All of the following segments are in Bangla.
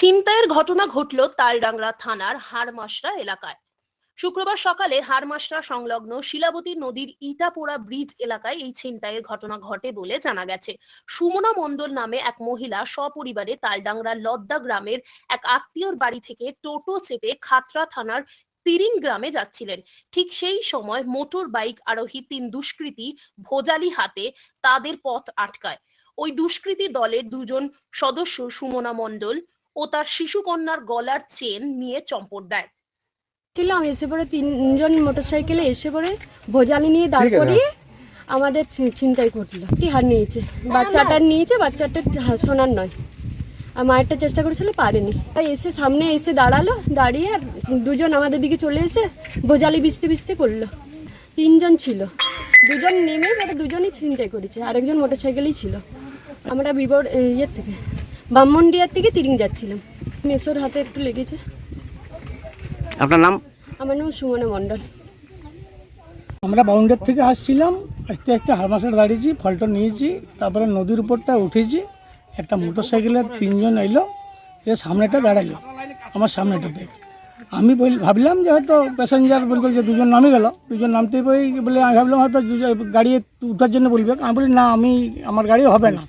ছিনতাইয়ের ঘটনা ঘটল তালডাংরা থানার হাড়মাসরা এলাকায়। শুক্রবার সকালে হাড়মাসরা সংলগ্ন শিলাবতী নদীর ইটাপোড়া ব্রিজ এলাকায় এই ছিনতাইয়ের ঘটনা ঘটে বলে জানা গেছে। সুমনা মণ্ডল নামে এক মহিলা সপরিবারে তালডাংরা লদ্দা গ্রামের এক আত্মীয়র বাড়ি থেকে টোটো চেপে খাতড়া থানার তিরিং গ্রামে যাচ্ছিলেন। ঠিক সেই সময় মোটর বাইক আরোহী ৩ দুষ্কৃতী ভোজালি হাতে তাদের পথ আটকায়। ওই দুষ্কৃতী দলের ২ জন সদস্য সুমনা মণ্ডল ও তার শিশুকন্যার গলার চেন নিয়ে চম্পট দেয়। এসে পরে ৩ জন মোটরসাইকেলে এসে পরে ভোজালি নিয়ে দাঁড় করিয়ে আমাদের ছিনতাই করলো। কি হার নিয়েছে, বাচ্চাটার নিয়েছে, বাচ্চাটা সোনার নয়। আর মায়েরটা চেষ্টা করেছিল, পারেনি। তাই এসে সামনে এসে দাঁড়ালো, দাঁড়িয়ে ২ জন আমাদের দিকে চলে এসে ভোজালি বিচতে বিচতে করলো। ৩ জন ছিল, ২ জন নেমে পরে ২ জনই ছিনতাই করেছে, আরেকজন মোটরসাইকেলেই ছিল। আমরা বিবর ইয়ের থেকে ব্রাহ্মণডিয়ার থেকে তিরিং যাচ্ছিলাম। মেসোর হাতে একটু লেগেছে। আপনার নাম? আমার নাম সুমনা মণ্ডল। আমরা বাউন্ডার থেকে আসছিলাম, আস্তে আস্তে হারমাসে দাঁড়িয়েছি, ফলটা নিয়েছি, তারপরে নদীর উপরটা উঠেছি। একটা মোটর সাইকেলের 3 জন এলো, এ সামনেটা দাঁড়াইলো, আমার সামনেটাতে। আমি ভাবলাম যে হয়তো প্যাসেঞ্জার বলবে যে 2 জন নামে গেল, 2 জন নামতেই বলে আমি ভাবলাম হয়তো গাড়ি উঠার জন্য বলবে। আমি বলি না, আমার গাড়ি হবে না।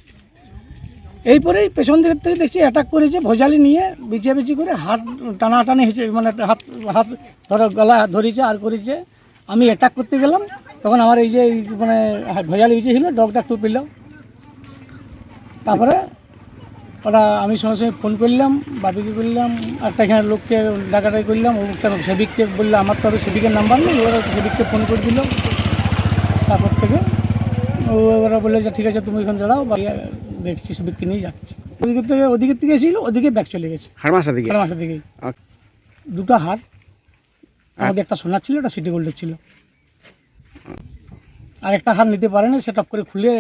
এইপরেই পেছন দিকের থেকে দেখছি অ্যাটাক করেছে, ভোজালি নিয়ে বিছিয়ে করে হাত টানাটানি হয়েছে, মানে হাত ধরো গলা ধরেছে আর করেছে। আমি অ্যাটাক করতে গেলাম, তখন আমার এই যে মানে ভোজালি বিছিয়েছিল, ডগটা একটু পেল। তারপরে ওরা আমি সঙ্গে সঙ্গে ফোন করলাম, বাবিকে করলাম, একটা এখানে লোককে ডাকাটাই করলাম, ওটা সেবিককে বললো, আমার তো সেবিকের নাম্বার নেই, ওরা সেবিককে ফোন করে দিল। তারপর থেকে ওরা বললো যে ঠিক আছে তুমি এখানে দাঁড়াও, বা দেখছি সেবিককে নিয়ে যাচ্ছি। ওদিকের থেকে এসেছিল, ওদিকে ব্যাগ চলে গেছে। হাড়মাসা দিকে? হাড়মাসা দিকেই। 2টা হার, আমাদের একটা সোনার ছিল, একটা সিটি গোল্ডের ছিল। আর একটা হার নিতে পারে না, সে টপ করে খুলে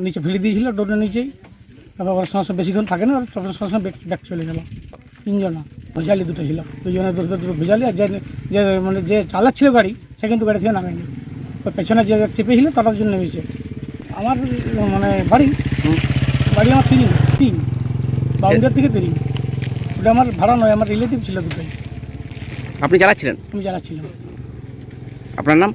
নিচে ফেলে দিয়েছিল ডোরের নিচেই। তারপর ওর সঙ্গে বেশিক্ষণ থাকে না, ওর সঙ্গে সঙ্গে ব্যাগ চলে গেল। 3 জন ভোজালি 2টো ছিল, 2 জনের 2 ভোজালি। আর যে মানে যে চালাচ্ছিল গাড়ি, সে কিন্তু গাড়ি থেকে নামেনি। ওই পেছনে যে চেপেছিল তার জন্য নেমেছে। আমার মানে বাড়ি আমার 3 বাউন্ডার থেকে 3। ওটা আমার ভাড়া নয়, আমার রিলেটিভ ছিল 2টাই। আপনি চালাচ্ছিলেন? আমি চালাচ্ছিলাম। আপনার নাম?